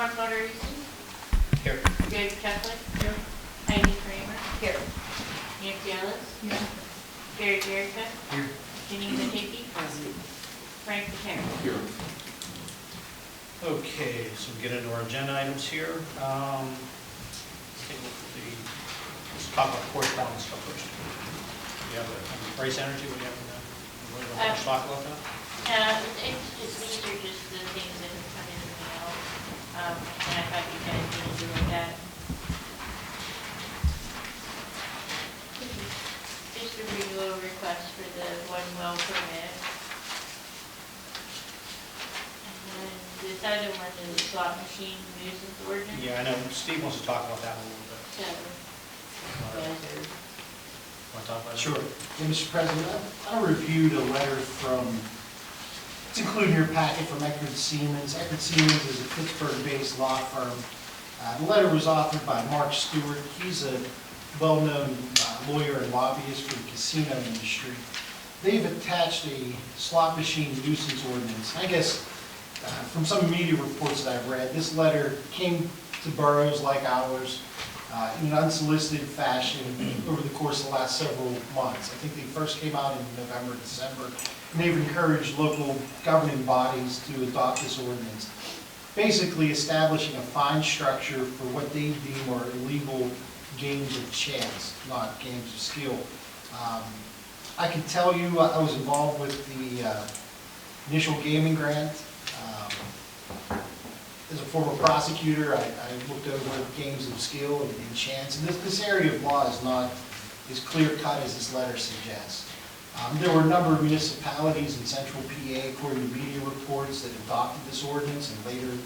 Mark Lauderisi. Here. Greg Chapman. Here. Heidi Kramer. Here. Nancy Ellis. Here. Gary Jericho. Here. Janine Hickey. Frank Patera. Here. Okay, so we get into our agenda items here. Let's take a look at let's talk about correspondence stuff first. You have Price Energy, what do you have in there? Let's talk about that. These are just the things that have come in the mail, and I thought you guys needed to look at. Just a renewal request for the one well permit. And then this other one is the slot machine nuisance ordinance. Yeah, I know, Steve wants to talk about that a little bit. So, you guys are. Want to talk about it? Sure. Yeah, Mr. President, I reviewed a letter from, it's included in your packet, from Eckerd Siemens. Eckerd Siemens is a Pittsburgh-based law firm. The letter was authored by Mark Stewart. He's a well-known lawyer and lobbyist for the casino industry. They've attached a slot machine nuisance ordinance. I guess from some media reports that I've read, this letter came to boroughs like ours in an unsolicited fashion over the course of the last several months. I think they first came out in November, December, and they've encouraged local governing bodies to adopt this ordinance, basically establishing a fine structure for what they deem are illegal games of chance, not games of skill. I can tell you I was involved with the initial gaming grant. As a former prosecutor, I looked over games of skill and chance, and this area of law is not as clear-cut as this letter suggests. There were a number of municipalities in central PA, according to media reports, that adopted this ordinance and later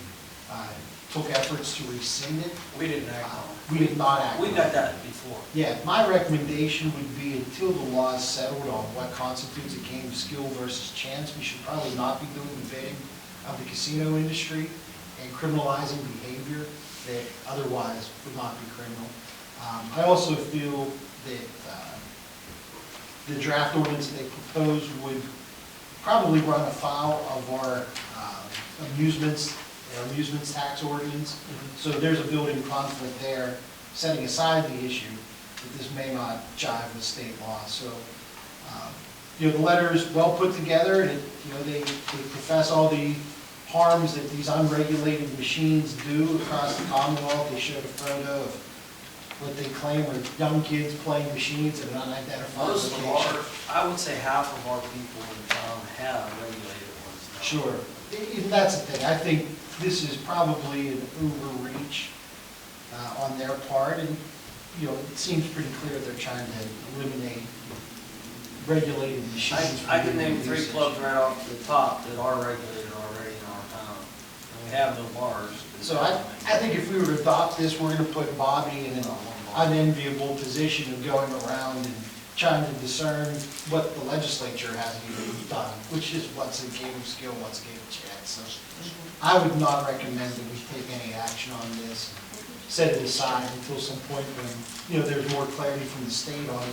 took efforts to rescind it. We didn't act on it. We did not act on it. We got that before. Yeah, my recommendation would be until the law is settled on what constitutes a game of skill versus chance, we should probably not be doing the bidding of the casino industry and criminalizing behavior that otherwise would not be criminal. I also feel that the draft ordinance they proposed would probably run afoul of our amusements tax ordinance. So there's a building conflict there, setting aside the issue that this may not jive with state law. So, the letter is well put together, and they profess all the harms that these unregulated machines do across the Commonwealth. They showed a photo of what they claim are young kids playing machines at an unidentified Most of location. I would say half of our people in town have regulated ones now. Sure. And that's the thing. I think this is probably an overreach on their part, and it seems pretty clear they're trying to eliminate regulated machines. I can name 3 clubs right off the top that are regulated already in our town. And we have no bars. So I think if we were to adopt this, we're going to put Bobby in an unenviable position of going around and trying to discern what the legislature hasn't even done, which is what's a game of skill, what's a game of chance. So I would not recommend that we take any action on this, set it aside until some point when there's more clarity from the state on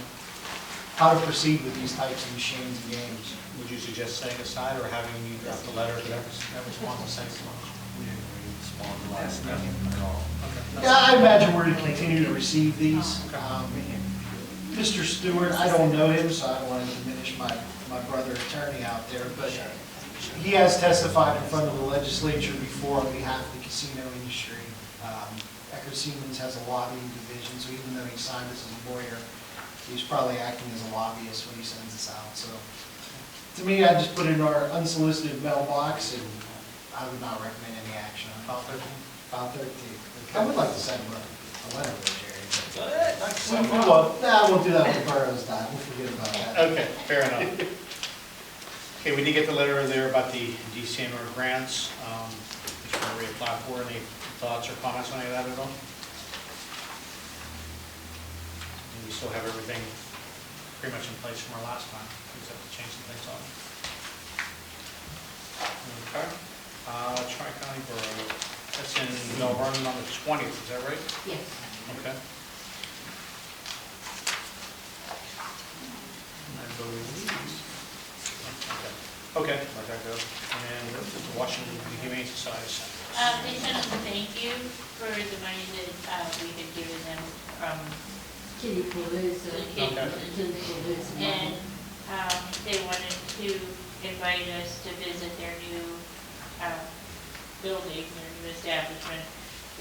how to proceed with these types of machines and games. Would you suggest setting aside or having you draft a letter that everyone will send to us? We didn't really respond to last meeting at all. Okay. Yeah, I imagine we're going to continue to receive these. Mr. Stewart, I don't know him, so I don't want to diminish my brother attorney out there, but he has testified in front of the legislature before on behalf of the casino industry. Eckerd Siemens has a lobbying division, so even though he signed this as a lawyer, he's probably acting as a lobbyist when he sends this out. So to me, I just put it in our unsolicited mailbox, and I would not recommend any action on it. File 13. I would like to send him a letter there, Jerry. Go ahead. We won't do that with boroughs, Don. We'll forget about that. Okay, fair enough. Okay, we did get the letter there about the DCNR grants, which we're going to reapply for. Any thoughts or comments on any of that at all? And we still have everything pretty much in place from our last time. We just have to change some things on it. Okay. Tri-County Borough. That's in Bell Vernon on the 20th, is that right? Yes. Okay. I believe. Okay. Okay, let that go. And the Washington Humane Society. They sent us a thank you for the money that we had given them from Kitty Palooza. the kids. Okay. Kitty Palooza. And they wanted to invite us to visit their new building, their new establishment.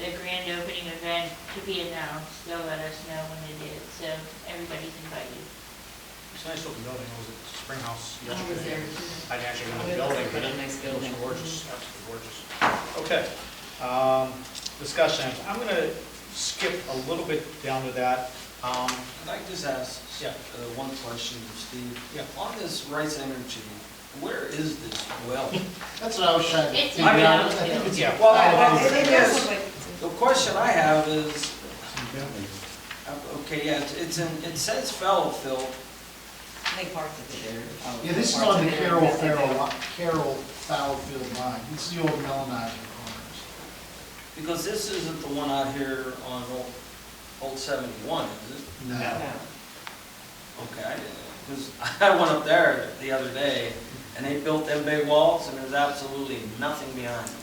The grand opening event to be announced, they'll let us know when it is, so everybody's invited. It's a nice looking building. I was at the Spring House I was yesterday. there too. I didn't actually go in Oh, the it building, looks but like a nice it was building. gorgeous, absolutely gorgeous. Okay. Discussion. I'm going to skip a little bit down to that. Could I just ask Yeah. one question, Steve? Yeah. On this Rice Energy, where is this well? That's what I was trying to It's figure in out. Brownfield. I think it's Yeah. Well, It is. the question I have is, okay, yeah, it says Fellowfield. They parked it there. Yeah, this is on the Carroll Fallowfield line. This is the old Melanizer corners. Because this isn't the one out here on Old 71, is it? No. Okay, because I went up there the other day, and they built them big walls, and there's absolutely nothing behind them.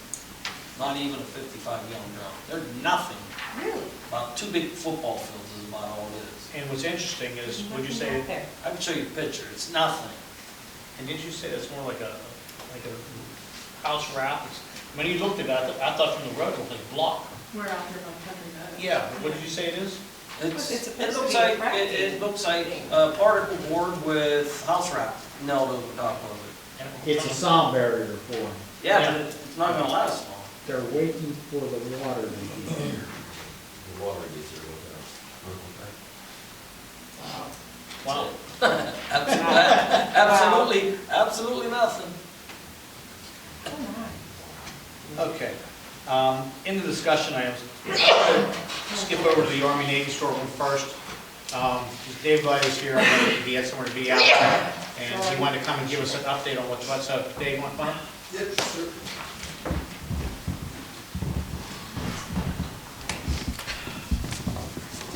Not even a 55-gallon drum. There's nothing. Really? About 2 big football fields is about all it is. And what's interesting is, would you say, I can show you a picture, it's nothing. and didn't you say that's more like a house wrap? When you looked at that, I thought from the road it was like block. We're out here on Country Road. Yeah, what did you say it is? It's supposed It to looks be like, attractive. it looks like particle board with house wrap nailed over top of it. And It's a sound barrier for them. Yeah, Yeah. but it's not gonna last long. They're waiting for the water to be here. The water gets there, Wow. Absolutely nothing. Okay. In the discussion items, skip over to the Army Navy storeroom first. Dave Light is here, he had somewhere to be out, and he wanted to come and give us an update on what's up. Dave, you want to come up? Yes, sir.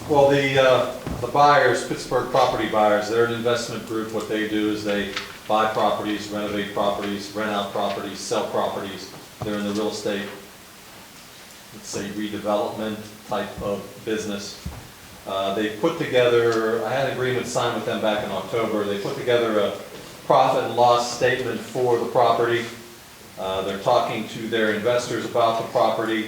Well, the buyers, Pittsburgh property buyers, they're an investment group. What they do is they buy properties, renovate properties, rent out properties, sell properties. They're in the real estate, let's say, redevelopment type of business. They put together, I had an agreement signed with them back in October. They put together a profit and loss statement for the property. They're talking to their investors about the property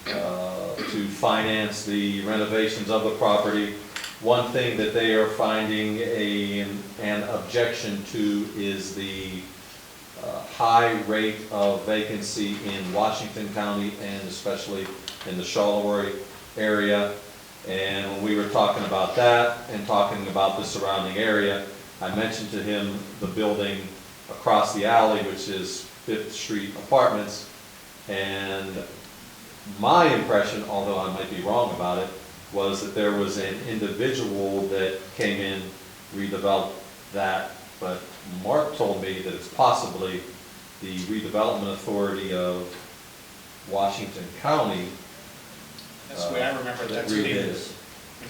to finance the renovations of the property. One thing that they are finding an objection to is the high rate of vacancy in Washington County and especially in the Charleroi area. And when we were talking about that and talking about the surrounding area, I mentioned to him the building across the alley, which is 5th Street Apartments. And my impression, although I might be wrong about it, was that there was an individual that came in, redeveloped that, but Mark told me that it's possibly the redevelopment authority of Washington County. That's the way I remember that, Steve. redid it.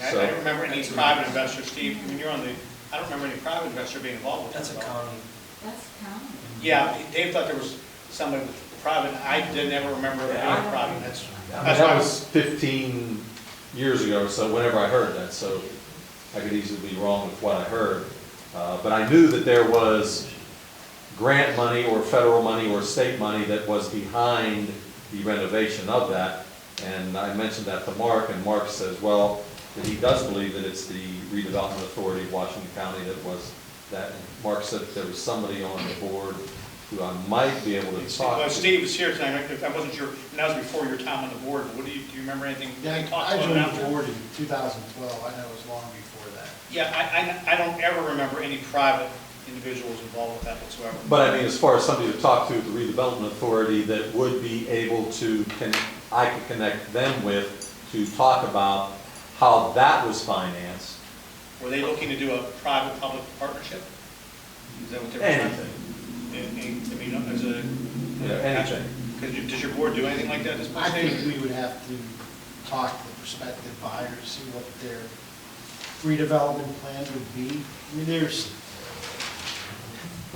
I don't remember any private investor, Steve, when you're on the, I don't remember any private investor being involved with That's a this. county. That's county. Yeah, Dave thought there was somebody with private, I did never remember it being private, that's I mean, why I that was. was 15 years ago, so whenever I heard that, so I could easily be wrong with what I heard. But I knew that there was grant money or federal money or state money that was behind the renovation of that. And I mentioned that to Mark, and Mark says, well, that he does believe that it's the redevelopment authority of Washington County that was that. And Mark said that there was somebody on the board who I might be able to talk Well, to. Steve was here tonight, I wasn't sure, and that was before your time on the board, but do you remember anything? Yeah, we talked I about joined after? the board in 2012. I know it was long before that. Yeah, I don't ever remember any private individuals involved with that whatsoever. But I mean, as far as somebody to talk to at the redevelopment authority that would be able to, I could connect them with to talk about how that was financed. Were they looking to do a private-public partnership? Is that what they were trying to? Anything, I mean, as a. anything. Does your board do anything like that at this point? I think we would have to talk to the prospective buyers, see what their redevelopment plan would be. I mean,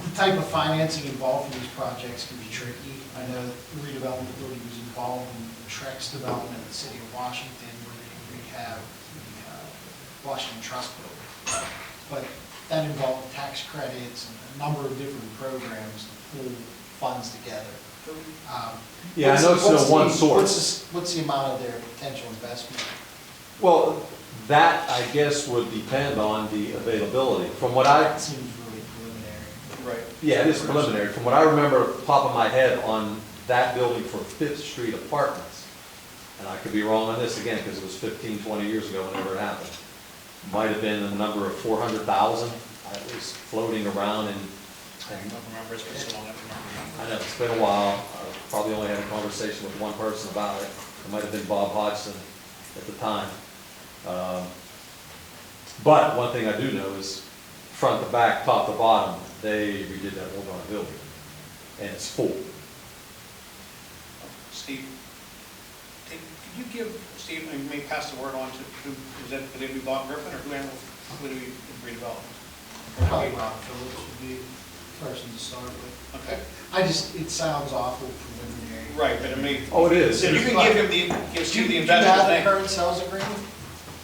The type of financing involved in these projects can be tricky. I know that the redevelopment authority was involved in Trex development in the city of Washington, where they rehab the Washington Trust Building. But that involved tax credits and a number of different programs to pull funds together. Yeah, I know it's no one source. What's the amount of their potential investment? Well, that, I guess, would depend on the availability. From what I, That seems really preliminary. Right. yeah, it is preliminary. From what I remember off the top of my head on that building for Fifth Street Apartments, and I could be wrong on this again, because it was 15, 20 years ago whenever it happened, might have been a number of 400,000. It was floating around and I don't remember, it's been so long, I don't remember. I know, it's been a while. I probably only had a conversation with one person about it. It might have been Bob Hodgson at the time. But one thing I do know is front to back, top to bottom, they redid that whole darn building. And it's full. Steve, could you give, Steve, and you may pass the word on to, who, would it be Bob Griffin, or who would be redevelopment? Probably Ron Phillips would be the person to start with. Okay, It sounds awful preliminary. right, but I mean, Oh, it is. if you can give Steve the Do you investor have the thing. current sales agreement?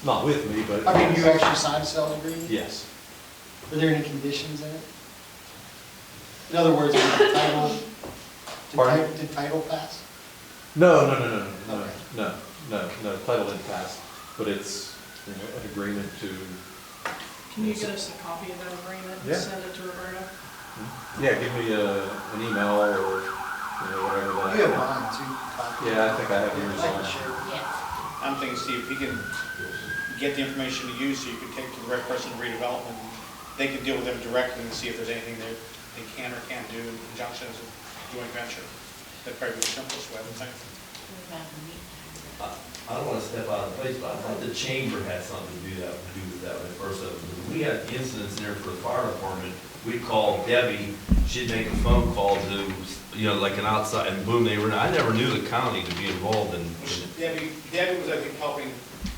Not with me, but. I mean, you actually signed a sales agreement? Yes. Were there any conditions in it? In other words, did the title, Pardon? did title pass? No, Okay. no, title didn't pass, but it's, you know, an agreement to, Can you get us a copy of that agreement Yeah. and send it to Roberta? yeah, give me an email or, you know, whatever that. You have mine too. copy. Yeah, I think I have yours I can on. share. Yes. I'm thinking, Steve, if he can get the information to you, so you can take to the right person in redevelopment, they can deal with them directly and see if there's anything they can or can't do in conjunction as a joint venture. That'd probably be the simplest way, I would think. What about the meantime? I don't want to step out of place, but I thought the chamber had something to do with that when it first opened. We had incidents there for the fire department. We'd call Debbie, she'd make a phone call to, you know, like an outside, and boom, they were, I never knew the county to be involved in. Debbie was, I think, helping,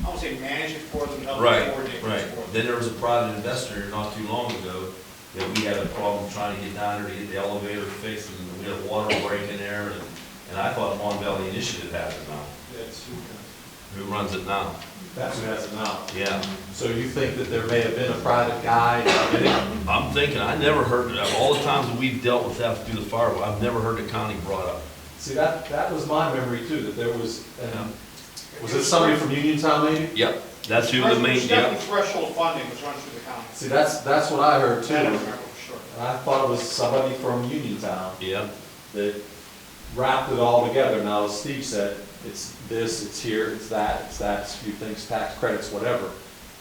I won't say manage it for them, helping Right, coordinate right. it for them. Then there was a private investor not too long ago that we had a problem trying to get down there to get the elevator fixed, and we had a water break in there, and I thought Mon Valley Initiative had it now. Who runs it now? That's who has it now. Yeah. So you think that there may have been a private guy in it? I'm thinking, I never heard, all the times that we've dealt with that through the fire, I've never heard the county brought up. See, that was my memory too, that there was, was it somebody from Uniontown maybe? Yep, that's who the main, There's yep. definitely threshold funding was run through the county. See, that's what I heard too. That I And remember for sure. I thought it was somebody from Uniontown Yep, that wrapped it all together. Now, as Steve said, it's this, it's here, it's that, it's a few things, tax credits, whatever.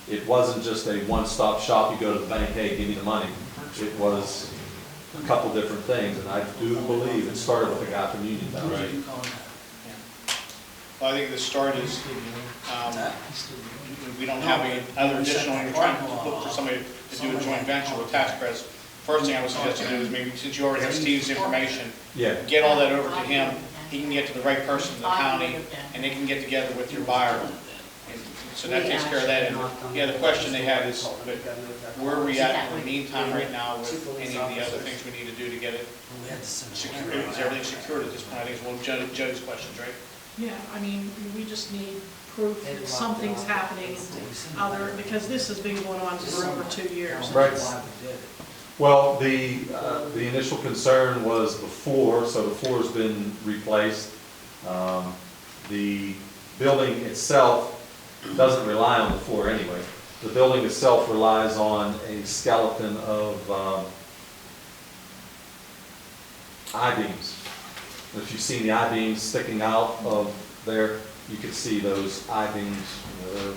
It wasn't just a one-stop shop, you go to the bank, hey, give me the money. It was a couple different things, and I do believe it started with a guy from Uniontown. What did you call that? Well, I think the start is, we don't have any other additional, you're trying to look for somebody to do a joint venture with tax credits. First thing I would suggest you do is maybe, since you already have Steve's information, Yeah, get all that over to him. He can get to the right person in the county, and they can get together with your buyer. And so that takes care of that. And, yeah, the question they had is, but where are we at in the meantime right now with any of the other things we need to do to get it secured? Is everything secured at this point? I think it's one of Joe's questions, right? Yeah, I mean, we just need proof that something's happening because this has been going on for over 2 years. right. Well, the initial concern was the floor, so the floor's been replaced. The building itself doesn't rely on the floor anyway. The building itself relies on a skeleton of I-beams. If you've seen the I-beams sticking out of there, you can see those I-beams, you know, they're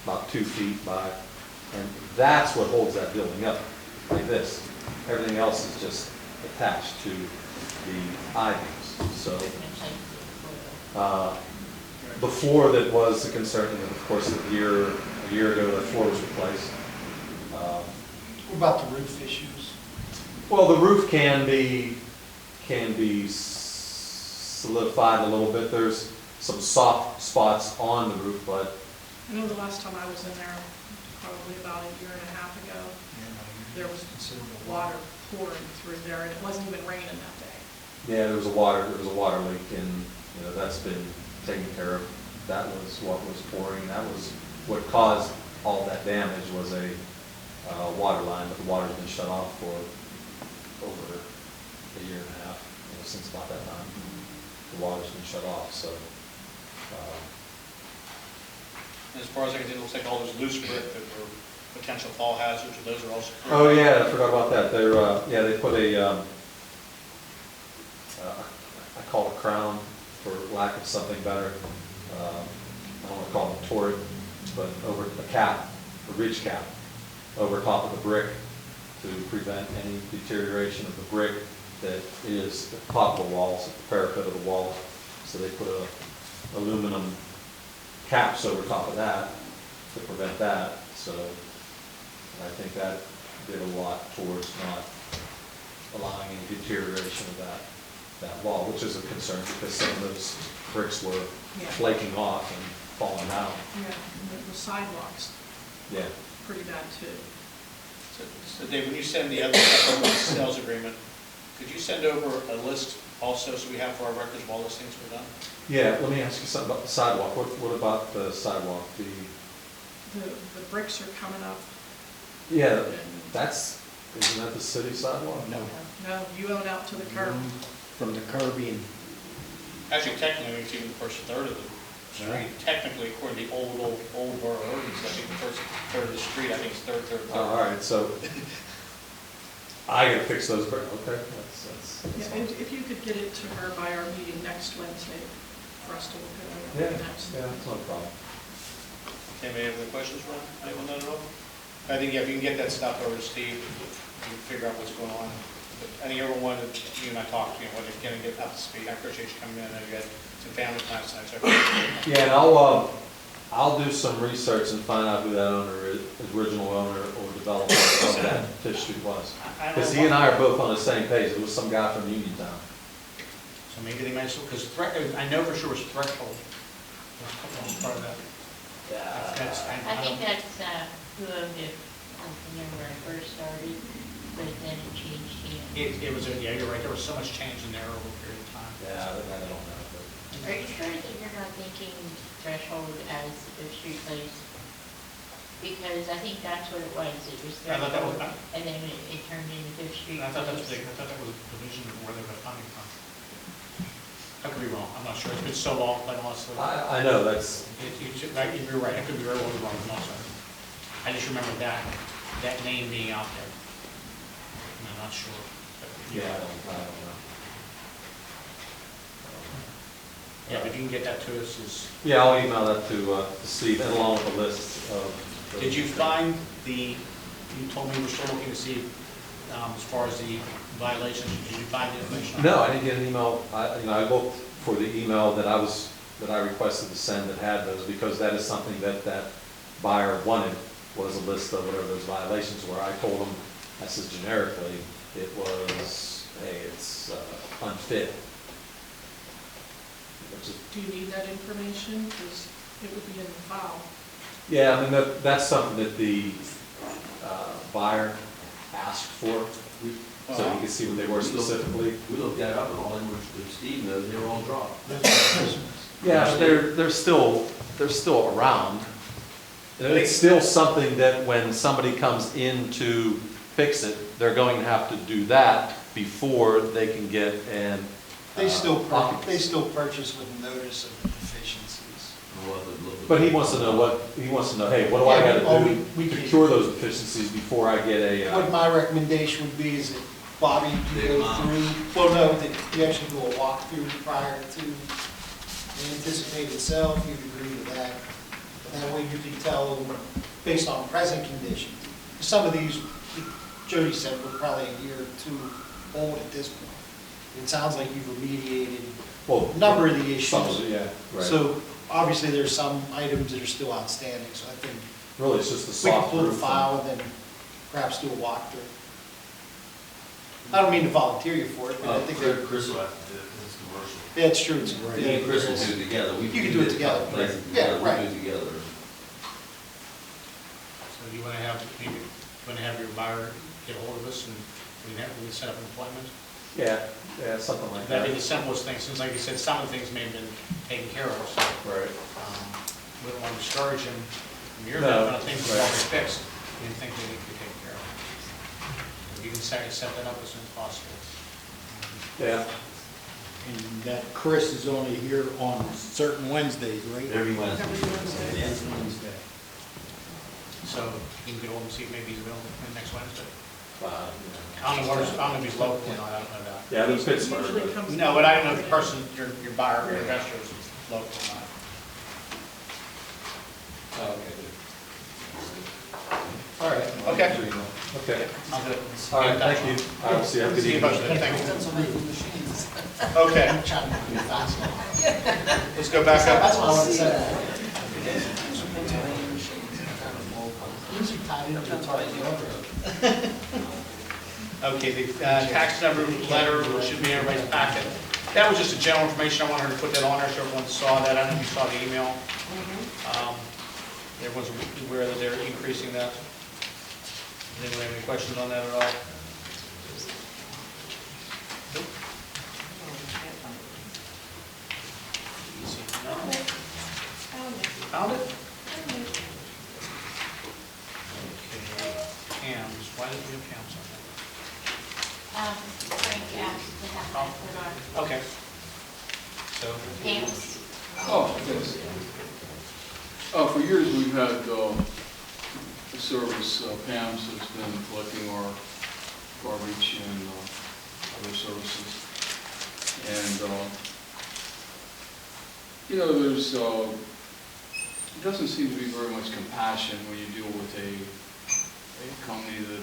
about 2 feet by, and that's what holds that building up, like this. Everything else is just attached to the I-beams. So the floor that was a concern, and of course, a year ago, the floor was replaced. What about the roof issues? Well, the roof can be solidified a little bit. There's some soft spots on the roof, but I know the last time I was in there, probably about 1.5 years ago, there was Considerable water pouring through there, and it wasn't even raining that day. Yeah, there was a water leak, and, you know, that's been taken care of. That was what was pouring, that was what caused all that damage, was a water line, but the water's been shut off for over a year and a half, you know, since about that time. The water's been shut off, so, As far as I can tell, it looks like all those loose brick that were potential fall hazards, those are also. oh, yeah, I forgot about that. They're, yeah, they put a, I call it a crown, for lack of something better. I don't want to call it a turret, but over a cap, a ridge cap, over top of the brick to prevent any deterioration of the brick that is at the top of the walls, at the parapet of the wall. So they put a aluminum caps over top of that to prevent that. So I think that did a lot towards not allowing any deterioration of that wall, which is a concern because some of those bricks were Yeah. flaking off and falling out. Yeah, and the sidewalks, Yeah. pretty bad too. So Dave, when you send the other stuff over the sales agreement, could you send over a list also so we have for our records of all those things we're done? Yeah, let me ask you something about the sidewalk. What about the sidewalk? The bricks are coming up, Yeah, and, isn't that the city sidewalk? No, no, you own out to the curb. from the curbing, Actually, technically, it's even the first third of the street. Technically, according to the old borough ordinance, I think the first third of the street, I think it's third. All right, so I gotta fix those bricks. Okay, that's Yeah, fine. and if you could get it to her by our meeting next Wednesday, for us to look at Yeah, it next. yeah, that's no problem. Anybody have any questions, Ron? Anyone know at all? I think, yeah, if you can get that stuff over to Steve, you can figure out what's going on. But I think everyone, you and I talked, you know, when they're getting get up to speed. I appreciate you coming in. I know you had some family plans tonight, so I appreciate it. Yeah, and I'll do some research and find out who that original owner or developer of that Fish Street was. Because he and I are both on the same page. It was some guy from Uniontown. So maybe they mentioned, because I know for sure it was Threshold. Was part of that. I think that's who owned it, when I first started, but then it changed hands. It was, yeah, you're right, there was so much change in there over a period of time. Yeah, I don't know. Are you sure that you're not thinking Threshold as the street place? Because I think that's what it was, it was I thought that Threshold, was- and then it turned into Fifth Street. I thought that was Place. big, I thought that was a division of where they were funding from. I could be wrong, I'm not sure, it's been so long, quite honestly. I know, that's, You're right, I could be very well wrong, I'm not sorry. I just remember that name being out there. And I'm not sure. but yeah, I don't know. Yeah, but you can get that to us as. Yeah, I'll email that to Steve, and along with a list of. Did you find you told me you were still looking to see, as far as the violations, did you find the information? No, I didn't get an email. I looked for the email that I requested to send that had those, because that is something that buyer wanted, was a list of whatever those violations were. I told him, I said generically, it was, hey, it's unfit. Which is, Do you need that information? Because it would be in the file. yeah, I mean, that's something that the buyer asked for, so he could see what they were specifically. We looked that up and all, and Steve knows they were all dropped. Yeah, but they're still around. It's still something that when somebody comes in to fix it, they're going to have to do that before they can get an They still occupancy. purchase with notice of deficiencies. But he wants to know, hey, what do I Yeah, gotta we do to can- cure those deficiencies before I get a, What my recommendation would be is that Bobby, you go through, well, no, that you actually do a walkthrough prior to the anticipated sale, if you agree with that. And that way you can tell, based on present conditions. Some of these, Jody said, were probably a year or two old at this point. It sounds like you've remediated well, a number of the some of issues. it, yeah, right. So obviously, there's some items that are still outstanding, so I think Really, it's just the we can soft pull the roof. file and then perhaps do a walkthrough. I don't mean to volunteer you for it, but I think that, Chris will have to do it, because it's commercial. yeah, it's true. It's Me and Chris will do it together. We You can do it together. places Yeah, together. right. We'll do it together. So you want to have your buyer get a hold of us and we set up an appointment. Yeah, yeah, something like That'd be that. the simplest thing, since like you said, some of the things may have been taken care of, so Right. we don't want to discourage him. From your No, benefit, things are right. already fixed, we think they need to be taken care of. If you can set that up as soon as possible. Yeah, And that Chris is only here on certain Wednesdays, right? Every Wednesday. Every Wednesday. So you can get on and see if maybe he's available next Wednesday. Wow. I don't know if he's local or not, I don't know that. yeah, the Usually Pittsburgh, comes. No, but I don't know if the person, your buyer, your investor is local or not. all right. Okay. Okay, I'll do it. all right, thank you. I'll see you, have a good See you evening. both, thank you. That's what I do machines. Okay, I'm trying to be fast. let's go back up. That's what I want to say. Usually tied into the target. Okay, the tax number letter should be in everybody's packet. That was just a general information, I wanted to put that on there so everyone saw that, I don't know if you saw the email. Everyone's aware that they're increasing that. Does anyone have any questions on that at all? Nope. Easy. No? Found it? Okay, Pam's, why did we have Pam's on there? Frank asked to have that put on Okay. So, Pam's. Oh, yes. For years, we've had the service, Pam's has been collecting our garbage and other services. And, you know, there's, it doesn't seem to be very much compassion when you deal with a company that,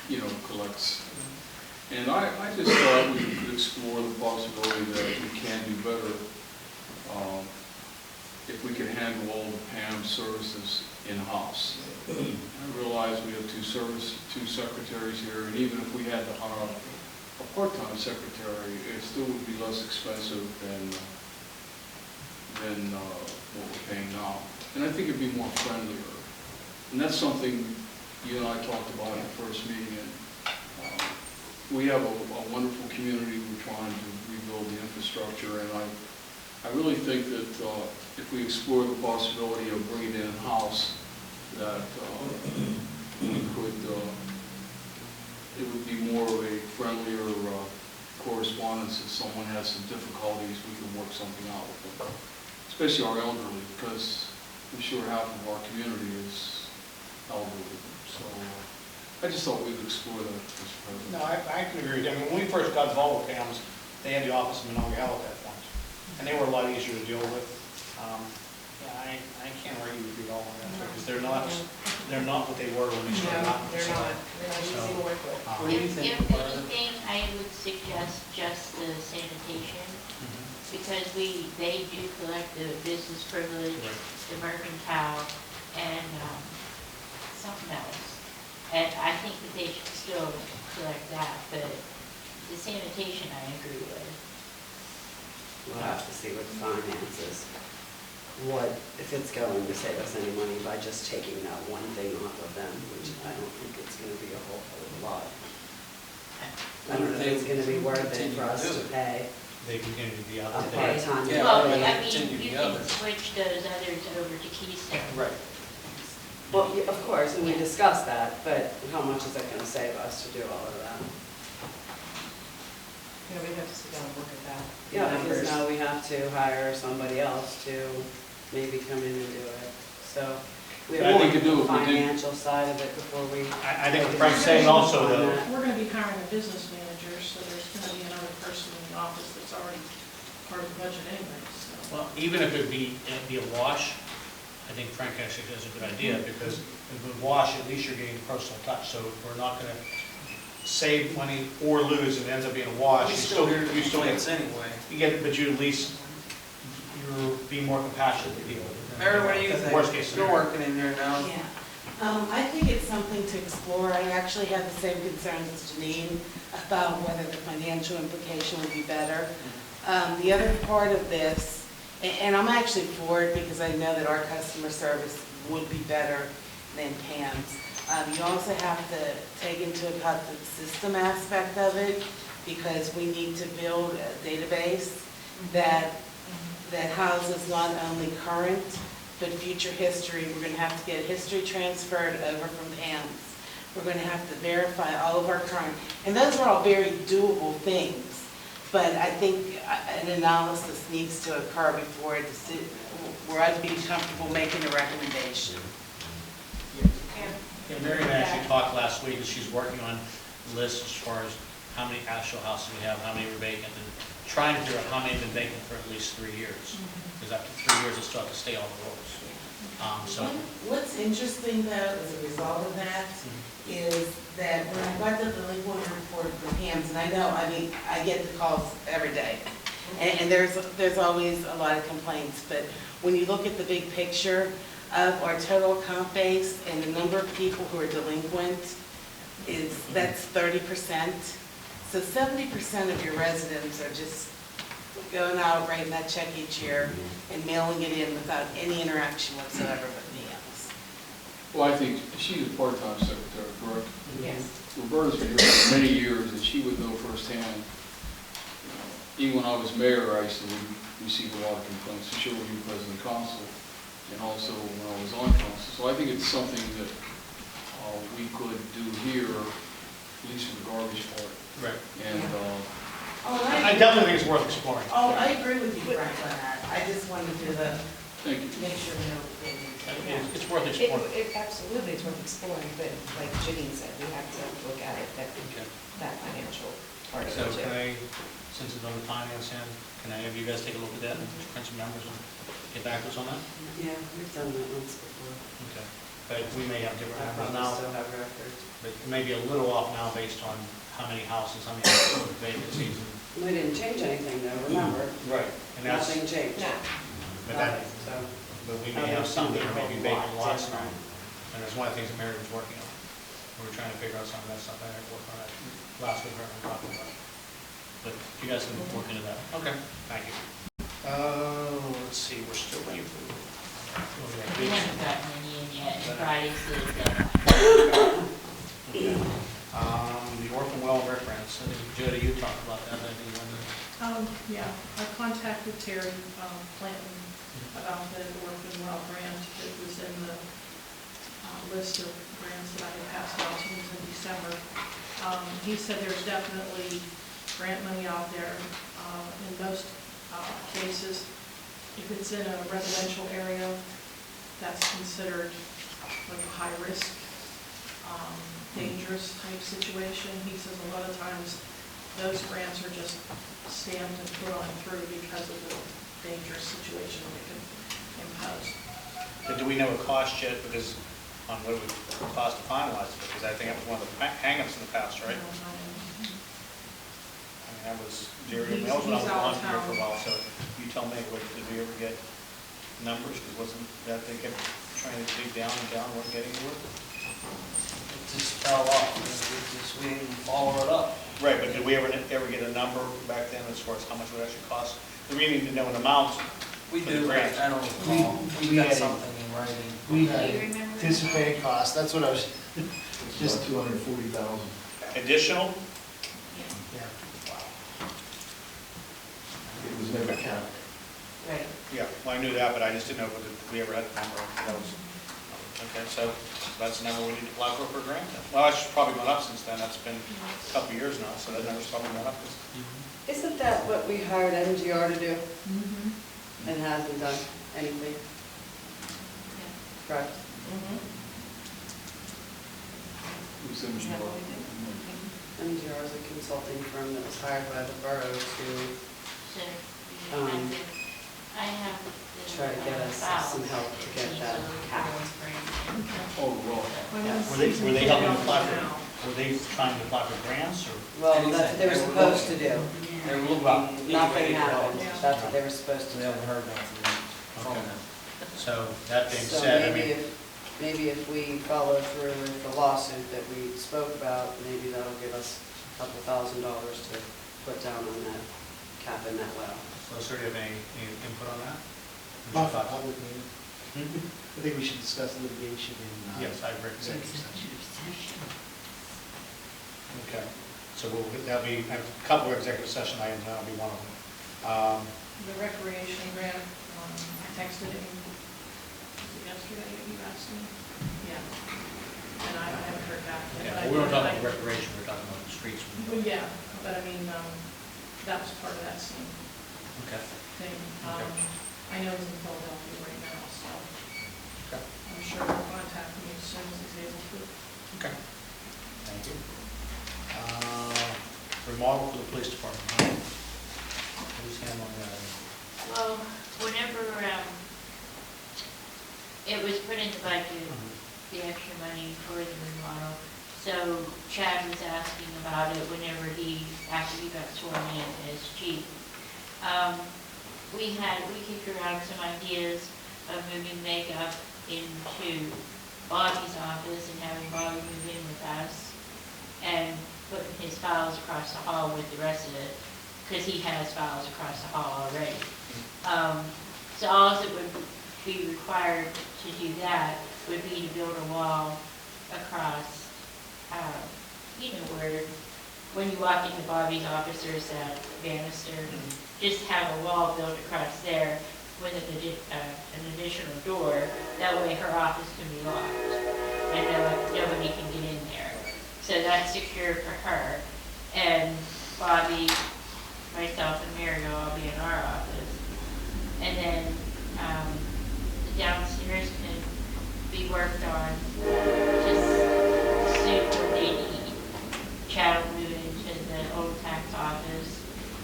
you know, collects. And I just thought we could explore the possibility that we can do better if we can handle all the PAM services in-house. I realize we have two secretaries here, and even if we had to hire a part-time secretary, it still would be less expensive than what we're paying now. And I think it'd be more friendlier. And that's something you and I talked about at the first meeting. And, we have a wonderful community. We're trying to rebuild the infrastructure, and I really think that if we explore the possibility of bringing it in-house, that we could, it would be more of a friendlier correspondence. If someone has some difficulties, we can work something out with them, especially our elderly, because I'm sure half of our community is elderly. So I just thought we would explore that, Mr. President. no, I can agree with you. I mean, when we first got involved with PAM's, they had the office in Monongahela at that point, and they were a lot easier to deal with. Yeah, I can't argue with you at all on that, because they're not what they were when we started out. They're not easy to work with. Um, If anything, I would suggest just the sanitation, because they do collect the business privilege, the mercantile, and something else. And I think that they should still collect that, but the sanitation I agree with. We'll have to see what the finances, what, if it's going to save us any money by just taking that one thing off of them, which I don't think it's gonna be a whole lot. I don't know if it's gonna be worth it for us to pay They continue to be out a there. part-time. Yeah, Well, but I continue mean, you the can others. switch those others over to Keystone. Right. Well, yeah, of course, and we discussed that, but how much is that gonna save us to do all of that? Yeah, we have to sit down and look at that. Yeah, because Numbers. now we have to hire somebody else to maybe come in and do it. So we I have think to you do do the if we did- financial side of it before we. I think what Frank's saying also, though, We're gonna be hiring a business manager, so there's gonna be another person in the office that's already part of the budget anyway, so. well, even if it'd be a wash, I think Frank actually has a good idea, because if it would wash, at least you're getting personal touch, so we're not gonna save money or lose, and it ends up being a wash. We You still hear you still complaints get, anyway. you get, but you at least, you're being more compassionate to people. Mary, what do you think? Worst case You're scenario. working in here now. Yeah, I think it's something to explore. I actually have the same concerns as Janine about whether the financial implication would be better. The other part of this, and I'm actually for it because I know that our customer service would be better than Pam's. You also have to take into account the system aspect of it, because we need to build a database that houses not only current, but future history. We're gonna have to get history transferred over from Pam's. We're gonna have to verify all of our current, and those are all very doable things. But I think an analysis needs to occur before we're to be comfortable making a recommendation. Yeah, Mary and I actually talked last week, and she's working on lists as far as how many actual houses we have, how many were vacant, and trying to figure out how many have been vacant for at least 3 years. Because after 3 years, they'll start to stay on the rolls. What's interesting though, as a result of that, is that when I got the delinquent report from Pam's, and I know, I mean, I get the calls every day, and there's always a lot of complaints, but when you look at the big picture of our total account base and the number of people who are delinquent, that's 30%. So 70% of your residents are just going out, writing that check each year and mailing it in without any interaction whatsoever with me else. Well, I think she's a part-time secretary, correct? Yes. Roberta's been here for many years, and she would know firsthand. Even when I was mayor, I used to receive a lot of complaints, for sure when you were president council, and also when I was on council. So I think it's something that we could do here, at least for the garbage part. Right. And I definitely think it's worth exploring. Oh, I agree with you, Frank, on that. I just wanted to thank you. make sure we know. It's worth exploring. Absolutely, it's worth exploring, but like Janine said, we have to look at it, that financial part of it So too. can I, since it's on the finance end, can any of you guys take a look at that and print some numbers and get back to us on that? Yeah, we've done that once before. Okay. But we may have different I numbers probably now, still have records. but it may be a little off now based on how many houses, how many vacancies. We didn't change anything though, remember? Right. And that's, Nothing changed. No. but that, So, but we may have some that are maybe vacant lots now. And that's one of the things that Mary was working on. We were trying to figure out some of that stuff. I had to work on that last week, her and I talking about it. But you guys can look into that. Okay, thank you. Let's see, we're still waiting for. We haven't gotten any in yet, and Friday's the deadline. Okay. The orphan well rec grants, Jody, you talked about that, I think, Yeah, I contacted Terry Clanton about the orphan well grant. It was in the list of grants that I had passed out to him in December. He said there's definitely grant money out there. In most cases, if it's in a residential area, that's considered like a high-risk, dangerous type situation. He says a lot of times those grants are just stamped and put on through because of the dangerous situation they can impose. but do we know a cost yet, because on what it would cost to finalize it, because I think that was one of the hang-ups in the past, right? I mean, that was Jerry Mills when I was on here for a while, so you tell me, did we ever get numbers? Because wasn't that they kept trying to dig down and down, weren't getting to it? It just fell off, we didn't follow it up. Right, but did we ever get a number back then as far as how much it would actually cost? We need to know an amount. We For the do, grant. I don't recall, We we got had- something in writing. We Do had you remember? anticipated costs, that's what I was, Just 240,000. Additional? Yeah. It was never counted. Right. Yeah, well, I knew that, but I just didn't know if we ever had a number. That was, okay, so that's the number we need to apply for a grant then. Well, that's probably gone up since then. That's been a couple of years now, so that number's probably gone up. Isn't that what we hired MGR to do Mm-hmm. and hasn't done anything? Correct? Who's in the MGR is a consulting firm that was hired by the borough to So, Um, I have the. try to get us some help to get that capped. Oh, well. Were they helping apply for, were they trying to apply for grants or? Well, that's what they were supposed to do. They were looking. Nothing happened. That's what they were supposed to We do. haven't heard nothing from Okay. them. So that being So said, I maybe mean, maybe if we follow through with the lawsuit that we spoke about, maybe that'll give us a couple $1,000 to put down on that cap in that well. so sir, do you have any input on that? I would need. I think we should discuss litigation in. Yes, I agree. Executive session. Okay, so that'll be, I have a couple of executive session items, that'll be one of them. The recreation grant, I texted him, was it yesterday, you asked me? Yeah. And I haven't heard back. Yeah, well, we weren't talking about recreation, we were talking about the streets. Well, yeah, but I mean, that was part of that same Okay. thing. I know he's in Philadelphia right now, so Okay. I'm sure he'll contact me as soon as he's able to. Okay. Thank you. Remodel for the police department. Huh? Who's handling that? Well, whenever, it was put in the budget, the extra money for the remodel, so Chad was asking about it whenever after he got sworn in as chief. We kicked around some ideas of moving makeup into Bobby's office and having Bobby move in with us and putting his files across the hall with the rest of it, because he has files across the hall already. So all that would be required to do that would be to build a wall across, where, when you walk into Bobby's office, there's that banister. Just have a wall built across there with an additional door. That way her office can be locked and nobody can get in there. So that's secure for her. And Bobby, myself, and Mary will all be in our office. And then the downstairs can be worked on, just suit what they need. Chad will move into the old tax office,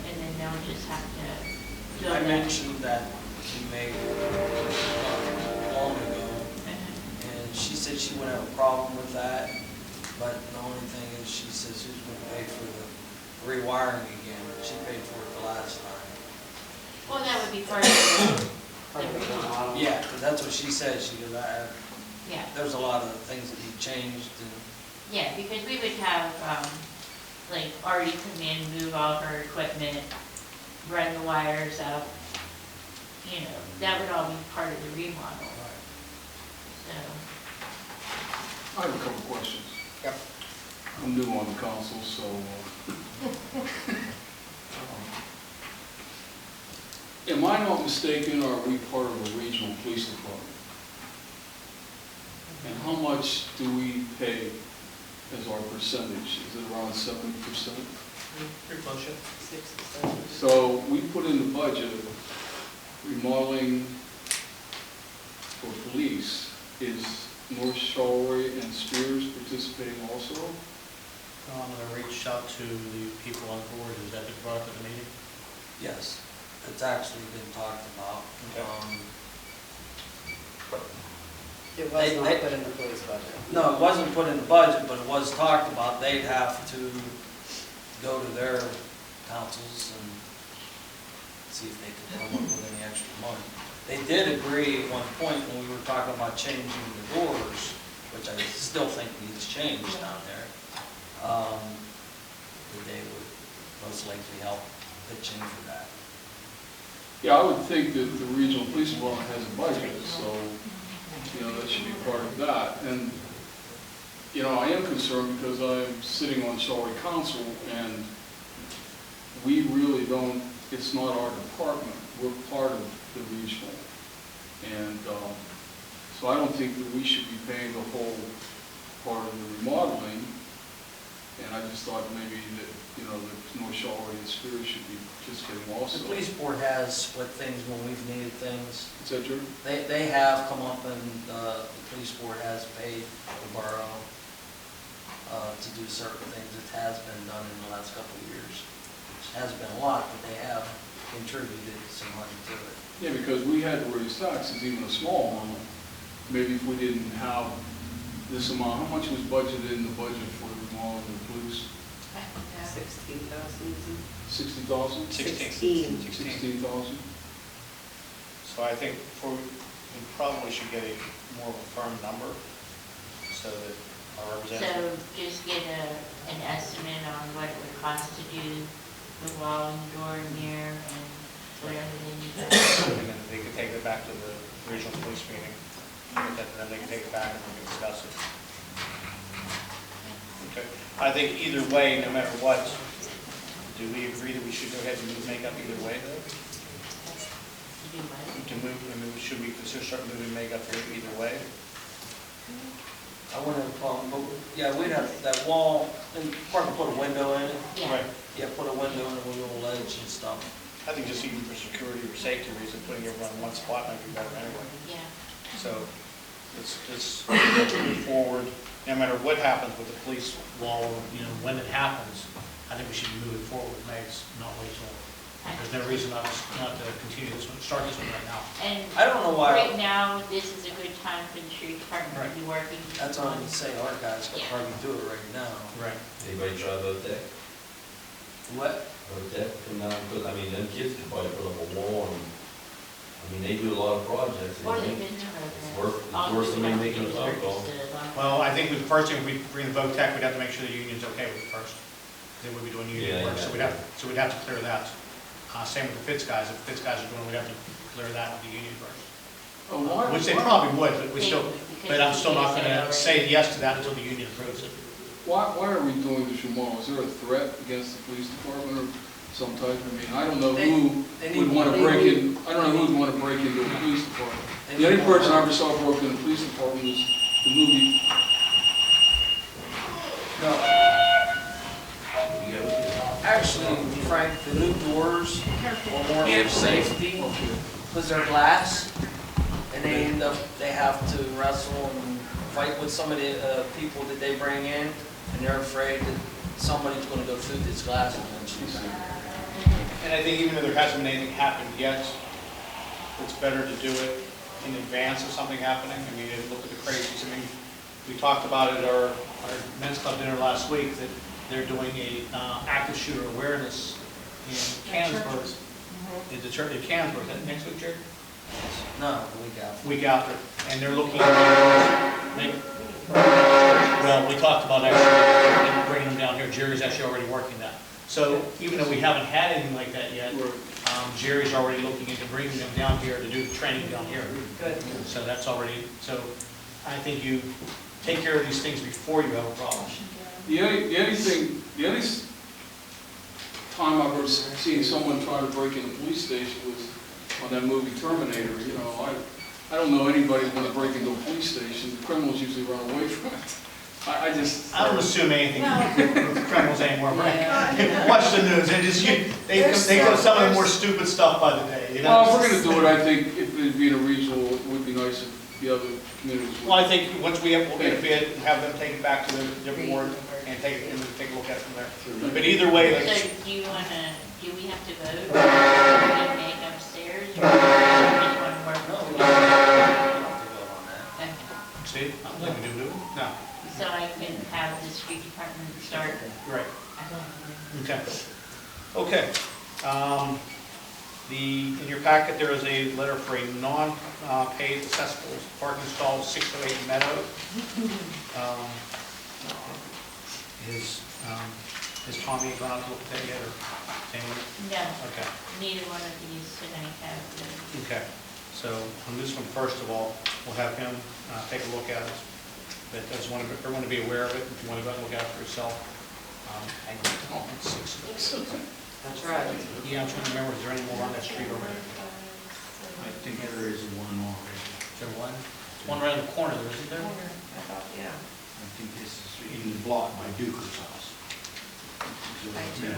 and then they'll just have to build I that. mentioned that to Meg long ago, and she said she wouldn't have a problem with that, but the only thing is, she says, who's going to pay for the rewiring again? She paid for it the last time. Well, that would be part of Part of the remodel. Yeah, because that's what she said. She goes, yeah. there's a lot of things that need changed, and Yeah, because we would have, like, Artie come in, move all her equipment, run the wires up, that would all be part of the remodel. So, I have a couple of questions. Yep. I'm new on the council, so, am I not mistaken, are we part of a regional police department? And how much do we pay as our percentage? Is it around 70%? Pretty close, yeah. So we put in the budget remodeling for police. Is North Shore and Spears participating also? I'm going to reach out to the people on board. Has that been brought up at the meeting? yes, it's actually been talked about. Okay. It was They- not put in the police budget. No, it wasn't put in the budget, but it was talked about. They'd have to go to their councils and see if they could come up with any extra money. They did agree at one point when we were talking about changing the doors, which I still think needs changed down there, that they would most likely help pitch in for that. Yeah, I would think that the regional police department has a budget, so, that should be part of that. And, I am concerned because I'm sitting on Shawley Council, and we really don't, it's not our department. We're part of the regional. And so I don't think that we should be paying the whole part of the remodeling. And I just thought maybe that, the North Shawley and Spears should be participating also. The police board has split things when we've needed things. Is that true? They have come up and the police board has paid the borough to do certain things. It has been done in the last couple of years. It hasn't been a lot, but they have contributed some money to it. Yeah, because we had to raise taxes, even a small amount. Maybe if we didn't have this amount, how much was budgeted in the budget for the remodeling of the police? 16,000. 60,000? 16,000? So I think we probably should get a more of a firm number so that our representative. so just get an estimate on what it would cost to do the wall and door and mirror and whatever they need. And then they can take it back to the regional police meeting, and then they can take it back and we can discuss it. Okay, I think either way, no matter what, do we agree that we should go ahead and move makeup either way though? To move, I mean, should we consider start moving makeup either way? I wouldn't have a problem, but, yeah, we'd have that wall, and probably put a window in it. Yeah. Right. Yeah, put a window in it with a little ledge and stuff. I think just even for security or safety reasons, putting everyone in one spot might be better anyway. Yeah. So let's move forward, no matter what happens with the police wall, you know, when it happens, I think we should move it forward, not wait till, there's no reason not to continue this one, start this one right now. And I don't know why. right now, this is a good time for the street department to be working. That's what I'm saying, our guys could Yeah. probably do it right now. Right. Anybody try VOTEC? What? VOTEC, come down and put, I mean, them kids could probably put up a wall and, I mean, they do a lot of projects. Or and they've they- been there. It's worse than me making a phone call. Well, I think the first thing, if we bring the vote tech, we'd have to make sure the union's okay with it first. They would be doing union Yeah, work, yeah. so we'd have to clear that. Same with the Fitz guys, if the Fitz guys are doing, we'd have to clear that with the union first. Oh, why- Which they probably would, but Because but I'm still not you said gonna already. say yes to that until the union approves it. Why are we doing this tomorrow? Is there a threat against the police department or some type? I mean, I don't know who would want to break in, I don't know who would want to break into a police department. The only person I ever saw broke in the police department was the movie. No. Actually, Frank, the new doors are more for safety, Okay. because they're glass, and they have to wrestle and fight with some of the people that they bring in, and they're afraid that somebody's gonna go through this glass eventually. And I think even though there hasn't been anything happened yet, it's better to do it in advance of something happening. I mean, look at the crazies. I mean, we talked about it at our men's club dinner last week, that they're doing a active shooter awareness in Canonsburg. In the church in Canonsburg, is that next week, Jerry? No, the week after. Week after. And they're looking at, well, we talked about actually bringing them down here. Jerry's actually already working that. So even though we haven't had anything like that yet, Jerry's already looking into bringing them down here to do the training down here. Good. So that's already, so I think you take care of these things before you have a problem. The only time I've ever seen someone try to break in a police station was on that movie Terminator. You know, I don't know anybody who want to break into a police station. The criminals usually run away from it. I don't assume anything with criminals anymore, right? Yeah. Watch the news, they go some of the more stupid stuff by the day, you know? Well, if we're going to do it, I think if it being a regional, it would be nice if the other communities would. Well, I think once we'll get a bid, and have them take it back to their board and take a look at it from there. But either way, So like, do we have to vote? Do we make upstairs, or do we just want to work? No, we don't have to go on that. Okay. Steve, I don't think we do, no, So I can have the street department start. right. Okay. Okay. In your packet, there is a letter for a non-paid accessible parking stall, 608 Meadow. Is Tommy gone out to look at that yet, or anyone? No, Okay. neither one of these tonight have the. Okay. So on this one, first of all, we'll have him take a look at it. But I just want everyone to be aware of it, if you want to go out and look at it for yourself. That's right. Yeah, I'm trying to remember, is there any more on that street over there? I think there is one more. Is there one? One right in the corner there, isn't there? I thought, yeah. I think this is even blocked by Duker's house. Yeah,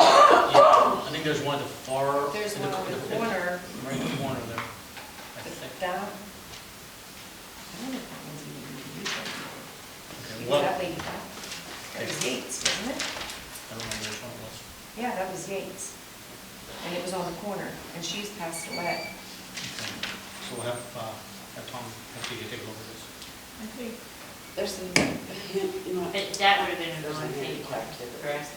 I think there's one at the far. There's in one on the corner, Right in the corner there. I but think. that, I don't know if that one's even used anymore. Okay, It was well, that lady, that was Yates, wasn't it? I don't remember which one it was. Yeah, that was Yates. And it was on the corner, and she's passed away. Okay. So we'll have Tom, have to take a look at this. I think There's some, you know, But that would have been a There's a non-paid handicap for too. us,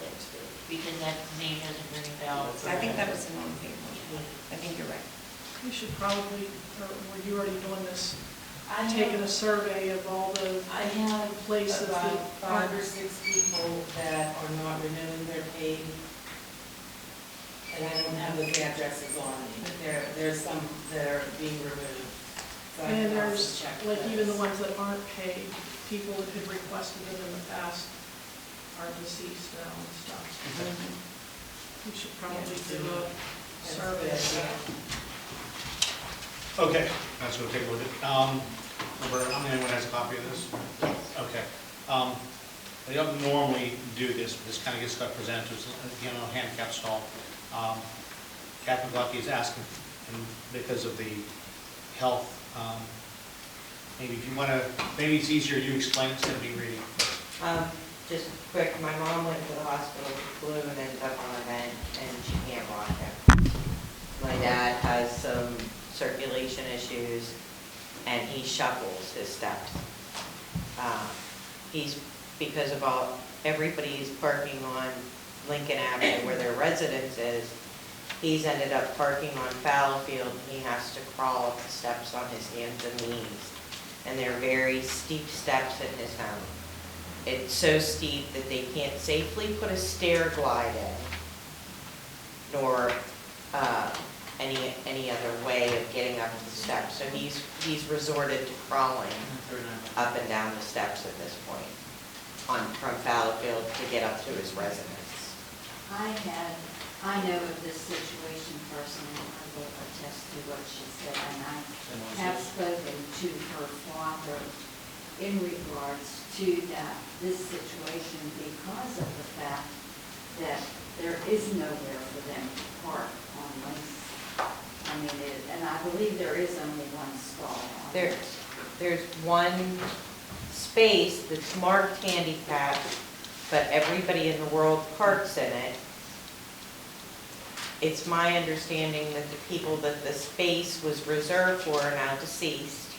because that name doesn't ring a bell. I think that was the non-paid one. I think you're right. we should probably, or were you already doing this, I taking have, a survey of all the I have places about that 5 or 6 people that are not renewing their pay. And I don't have a addresses on it. There's some that are being removed. So I And can also there's, check like, even the those. ones that aren't paid, people that had requested them in the past are deceased now and stuff. We should probably do a That's survey. good, yeah. Okay, let's go take a look at, Roberta, how many, anyone has a copy of this? Okay. They don't normally do this, but this kind of gets stuff presented to us, again, on a handicap stall. Captain Glucky is asking, and because of the health, maybe if you want to, maybe it's easier you explain it instead of me reading. Just quick, my mom went to the hospital with flu and ended up on a vent, and she can't walk now. My dad has some circulation issues, and he shuffles his steps. Because of everybody's parking on Lincoln Avenue where their residence is, he's ended up parking on Fallowfield, and he has to crawl up the steps on his hands and knees. And they're very steep steps in his home. It's so steep that they can't safely put a stair glide in, nor any other way of getting up the steps. So he's resorted to crawling up and down the steps at this point from Fallowfield to get up to his residence. I know of this situation personally, I will attest to what she said, and I have spoken to her father in regards to this situation because of the fact that there is nowhere for them to park on Links. I mean, and I believe there is only one stall on it. There's one space that's marked handicap, but everybody in the world parks in it. It's my understanding that the people that the space was reserved for are now deceased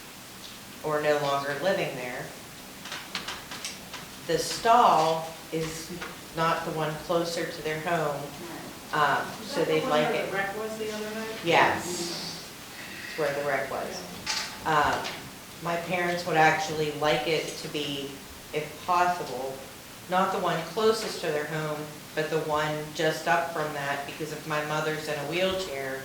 or no longer living there. The stall is not the one closer to their home, so they'd like it. Is that the one where the wreck was the other night? Yes, it's where the wreck was. My parents would actually like it to be, if possible, not the one closest to their home, but the one just up from that, because if my mother's in a wheelchair,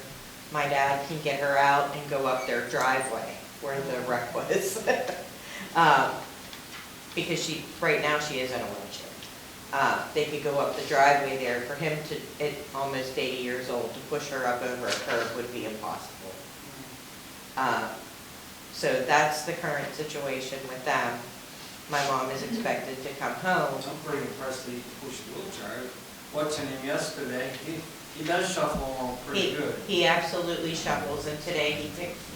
my dad can get her out and go up their driveway where the wreck was. Because right now she is in a wheelchair. They could go up the driveway there. For him to, at almost 80 years old, to push her up over a curb would be impossible. So that's the current situation with them. My mom is expected to come home. I'm pretty impressed that he can push the wheelchair. Watching him yesterday, he does shuffle along pretty good. He absolutely shuffles, and today he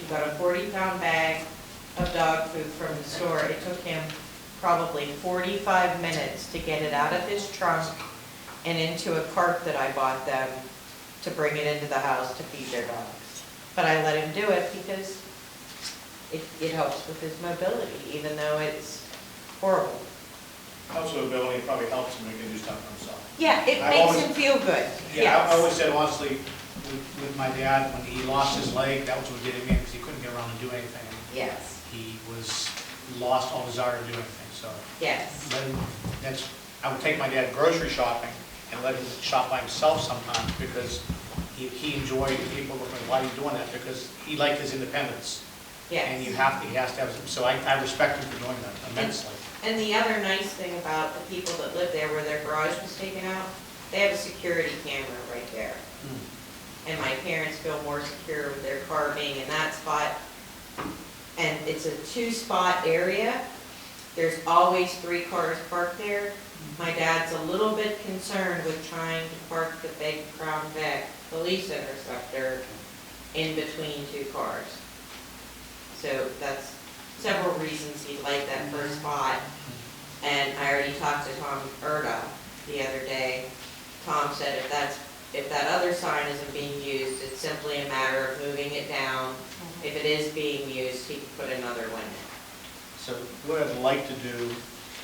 got a 40-pound bag of dog food from the store. It took him probably 45 minutes to get it out of his trunk and into a cart that I bought them to bring it into the house to feed their dogs. But I let him do it because it helps with his mobility, even though it's horrible. Helps with ability, it probably helps him, he can do stuff for himself. Yeah, it I've makes always- him feel good. Yeah, I Yes. always said honestly, with my dad, when he lost his leg, that was what did him in, because he couldn't get around and do anything. Yes, He lost all desire to do anything, so. yes. I would take my dad grocery shopping and let him shop by himself sometimes, because he enjoyed, people were like, why are you doing that? Because he liked his independence. Yes. And he has to have, so I respect him for doing that immensely. And the other nice thing about the people that live there where their garage was taken out, they have a security camera right there. And my parents feel more secure with their car being in that spot. And it's a 2-spot area. There's always 3 cars parked there. My dad's a little bit concerned with trying to park the big Crown Vic police interceptor in between 2 cars. So that's several reasons he'd like that first spot. And I already talked to Tom Erda the other day. Tom said if that other sign isn't being used, it's simply a matter of moving it down. If it is being used, he can put another one in. So what I'd like to do,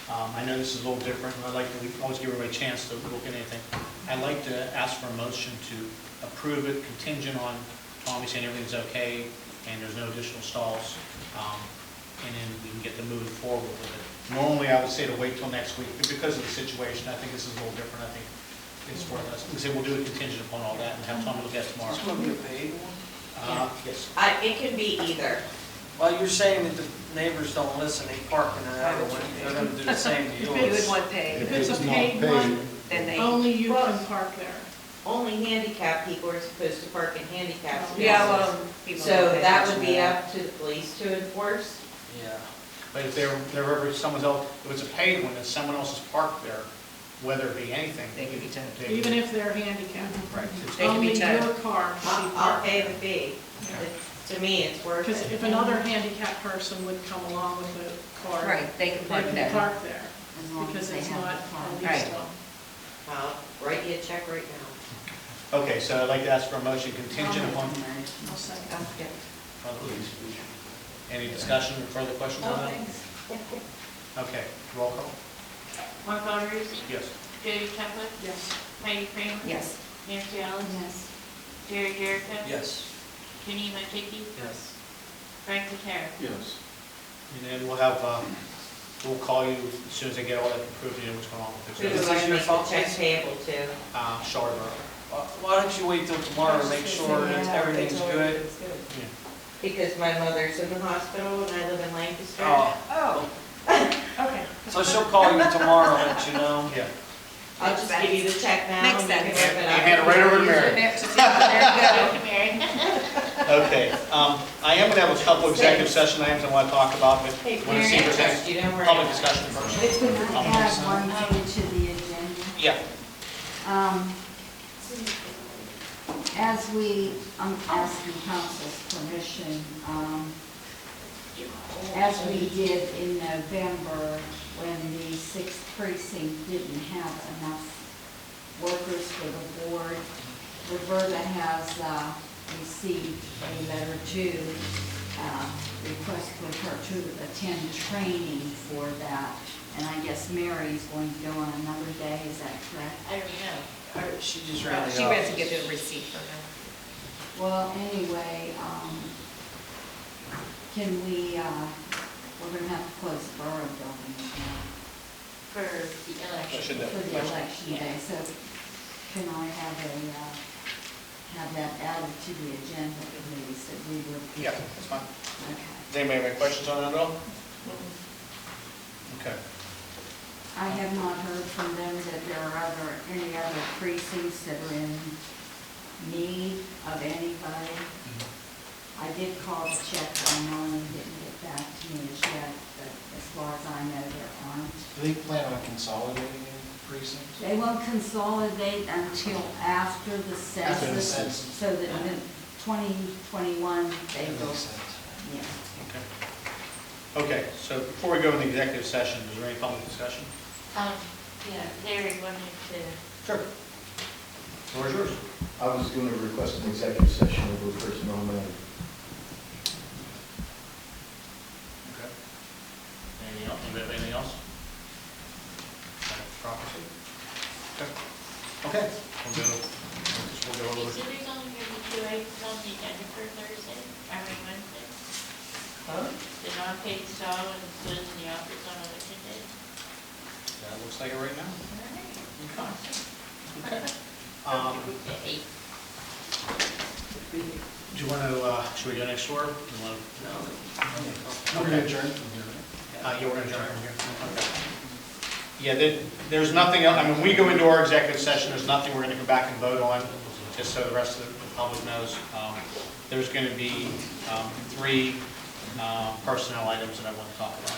I know this is a little different, and I'd like to always give everybody a chance to look at anything. I'd like to ask for a motion to approve it contingent on Tommy saying everything's okay and there's no additional stalls, and then we can get them moving forward with it. Normally, I would say to wait till next week, but because of the situation, I think this is a little different. I think it's worth us. We say we'll do a contingent upon all that and have time to look at it tomorrow. It's gonna be a paid one? Yes. It can be either. Well, you're saying that the neighbors don't listen, they park in the other one, they're gonna do the same to If yours. We would want paid, If it's a If it's not paid paid, one, then they, only you Well- can park there. Only handicapped people are supposed to park in handicap spaces. yeah, well, people So don't pay that would attention be to up to the police to enforce. Yeah. But if they're ever someone else, if it's a paid one and someone else is parked there, whether it be anything. They can be towed. they- Even if they're handicapped. Right. They can be Only towed. your car can be I'll parked pay there. the fee. To me, it's worth Because it. if another handicapped person would come along with a car. Right, they can park They there. can park there, As long because as they it's have not the car. a leased Right. one. I'll write you a check right now. Okay, so I'd like to ask for a motion contingent upon, I'll second. Oh, yeah. any discussion or further questions on that? Okay, roll call. Mark Alderson, Yes. Jody Chapman, Yes. Heidi Kramer, Yes. Nancy Ellis, Yes. Jerry Jericho, Yes. Janine Marchicky, Yes. Frank Patera. Yes. And then we'll have, we'll call you as soon as I get all that approved, you know what's going on with Who this. do This I is your make the fault, check please? payable to? Charter. Why don't you wait till tomorrow to make sure that everything's good? Because my mother's in the hospital and I live in Lancaster. Oh, Oh, okay. so she'll call you tomorrow, let you know. Yeah. I'll just give you the check now. Makes and you can sense. rip it You up. hand it right over to Mary. There you go. Mary. Okay, I am gonna have a couple executive session items I want to talk about, but Hey, want to see if there's Mary, any you don't worry. public discussion first. Can I add one thing to the agenda? Yeah. As I'm asking council's permission, as we did in November, when the 6th precinct didn't have enough workers for the board, Roberta has received a letter to request for her to attend training for that. And I guess Mary's going to go on another day, is that correct? I don't know. She just ran the She went to office. get the receipt for her. Well, anyway, can we, we're gonna have to close the borough building now For the election. for the election day, so can I have that added to the agenda, please, that we would? Yeah, that's fine. Okay. Does anybody have any questions on that at all? Okay. I have not heard from them that there are any other precincts that are in need of anybody. I did call to check on one and didn't get back to me as yet, but as far as I know, there aren't. Do they plan on consolidating any precincts? They won't consolidate until after the After the census, census. so that in 2021, they That will, makes sense. yeah. Okay. Okay, so before we go into executive session, is there any public discussion? Yeah, Larry wanted to. Sure. Floor is yours. I was going to request an executive session over personnel matter. Okay. Anything else? Anybody have anything else? Prophecy? Okay. Okay, we'll go over. So there's only going to be 2 items on the agenda for Thursday, Wednesday. Huh? The non-paid stall and closing the office on election day. That looks like it right now. Okay. Eight. Do you want to, should we go next door? You want to? We're going to adjourn from here, Yeah, we're going to adjourn from here. Okay. Yeah, there's nothing else, I mean, we go into our executive session, there's nothing we're going to come back and vote on, just so the rest of the public knows. There's going to be 3 personnel items that I want to talk about.